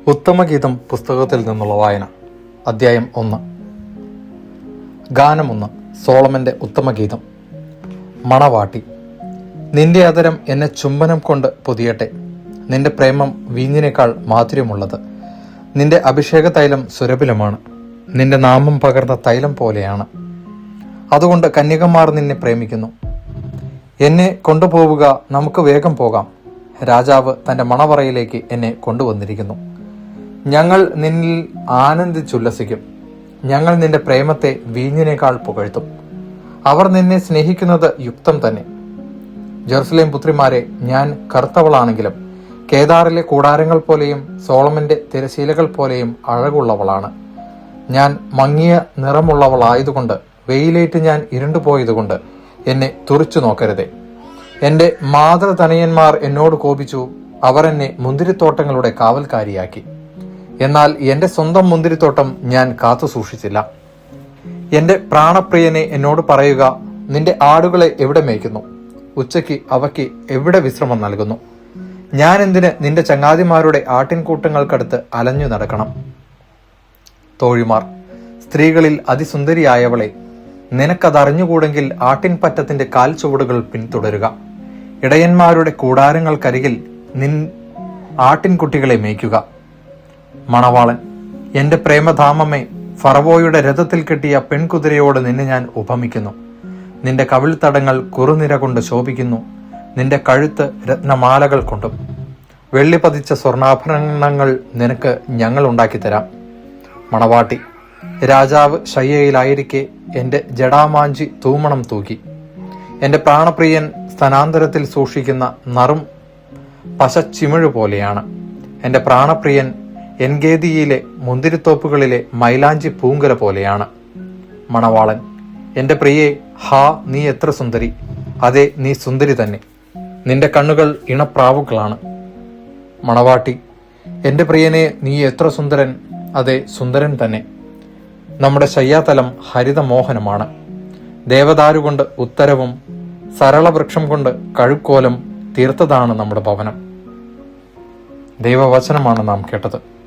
ഉത്തമഗീതം പുസ്തകത്തിൽ നിന്നുള്ള വായന. അധ്യായം 1. ഗാനം 1. സോളമന്റെ ഉത്തമഗീതം. മണവാട്ടി. നിന്റെ അതരം എന്നെ ചുംബനം കൊണ്ട് പൊതിയട്ടെ. നിന്റെ പ്രേമം വീഞ്ഞിനേക്കാൾ മാധുര്യമുള്ളത്. നിന്റെ അഭിഷേക തൈലം സുരഭിലമാണ്. നിന്റെ നാമം പകർന്ന തൈലം പോലെയാണ്. അതുകൊണ്ട് കന്യകമാർ നിന്നെ പ്രേമിക്കുന്നു. എന്നെ കൊണ്ടുപോവുക, നമുക്ക് വേഗം പോകാം. രാജാവ് തന്റെ മണവറയിലേക്ക് എന്നെ കൊണ്ടുവന്നിരിക്കുന്നു. ഞങ്ങൾ നിന്നിൽ ആനന്ദിച്ചുല്ലസിക്കും. ഞങ്ങൾ നിന്റെ പ്രേമത്തെ വീഞ്ഞിനേക്കാൾ പുകഴ്ത്തും. അവർ നിന്നെ സ്നേഹിക്കുന്നത് യുക്തം തന്നെ. ജെറുസലേം പുത്രിമാരെ, ഞാൻ കറുത്തവളാണെങ്കിലും കേദാറിലെ കൂടാരങ്ങൾ പോലെയും സോളമന്റെ തിരശീലകൾ പോലെയും അഴകുള്ളവളാണ്. ഞാൻ മങ്ങിയ നിറമുള്ളവളായതുകൊണ്ട്, വെയിലേറ്റ് ഞാൻ ഇരുണ്ടുപോയതുകൊണ്ട് എന്നെ തുറിച്ചു നോക്കരുതേ. എന്റെ മാതൃതനയന്മാർ എന്നോട് കോപിച്ചു. അവർ എന്നെ മുന്തിരിത്തോട്ടങ്ങളുടെ കാവൽക്കാരിയാക്കി. എന്നാൽ എന്റെ സ്വന്തം മുന്തിരിത്തോട്ടം ഞാൻ കാത്തു സൂക്ഷിച്ചില്ല. എന്റെ പ്രാണപ്രിയനെ എന്നോട് പറയുക, നിന്റെ ആടുകളെ എവിടെ മേയ്ക്കുന്നു? ഉച്ചയ്ക്ക് അവയ്ക്ക് എവിടെ വിശ്രമം നൽകുന്നു? ഞാൻ എന്തിന് നിന്റെ ചങ്ങാതിമാരുടെ ആട്ടിൻകൂട്ടങ്ങൾക്കടുത്ത് അലഞ്ഞു നടക്കണം? തോഴിമാർ. സ്ത്രീകളിൽ അതിസുന്ദരിയായവളെ, നിനക്കതറിഞ്ഞുകൂടെങ്കിൽ ആട്ടിൻപറ്റത്തിന്റെ കാൽ ചുവടുകൾ പിന്തുടരുക. ഇടയന്മാരുടെ കൂടാരങ്ങൾക്കരികിൽ നിൻ ആട്ടിൻകുട്ടികളെ മേയ്ക്കുക. മണവാളൻ. എന്റെ പ്രേമധാമമേ, ഫറവോയുടെ രഥത്തിൽ കെട്ടിയ പെൺകുതിരയോട് നിന്നെ ഞാൻ ഉപമിക്കുന്നു. നിന്റെ കവിൾത്തടങ്ങൾ കുറുനിര കൊണ്ട് ശോഭിക്കുന്നു. നിന്റെ കഴുത്ത് രത്നമാലകൾ കൊണ്ടും. വെള്ളി പതിച്ച സ്വർണ്ണാഭരണങ്ങൾ നിനക്ക് ഞങ്ങൾ ഉണ്ടാക്കിത്തരാം. മണവാട്ടി. രാജാവ് ശയ്യയിലായിരിക്കെ എന്റെ ജടാമാഞ്ചി തൂമണം തൂക്കി. എന്റെ പ്രാണപ്രിയൻ സ്തനാന്തരത്തിൽ സൂക്ഷിക്കുന്ന നറും പശച്ചിമിഴ് പോലെയാണ്. എന്റെ പ്രാണപ്രിയൻ എൻഗേദിയിലെ മുന്തിരിത്തോപ്പുകളിലെ മൈലാഞ്ചി പൂങ്കല പോലെയാണ്. മണവാളൻ. എന്റെ പ്രിയേ, ഹാ, നീ എത്ര സുന്ദരി! അതെ, നീ സുന്ദരി തന്നെ. നിന്റെ കണ്ണുകൾ ഇണപ്രാവുകളാണ്. മണവാട്ടി. എന്റെ പ്രിയനെ, നീ എത്ര സുന്ദരൻ! അതെ, സുന്ദരൻ തന്നെ. നമ്മുടെ ശയ്യാതലം ഹരിതമോഹനമാണ്. ദേവദാരുകൊണ്ട് ഉത്തരവും സരളവൃക്ഷം കൊണ്ട് കഴുക്കോലം തീർത്തതാണ് നമ്മുടെ ഭവനം. ദൈവവചനമാണ് നാം കേട്ടത്.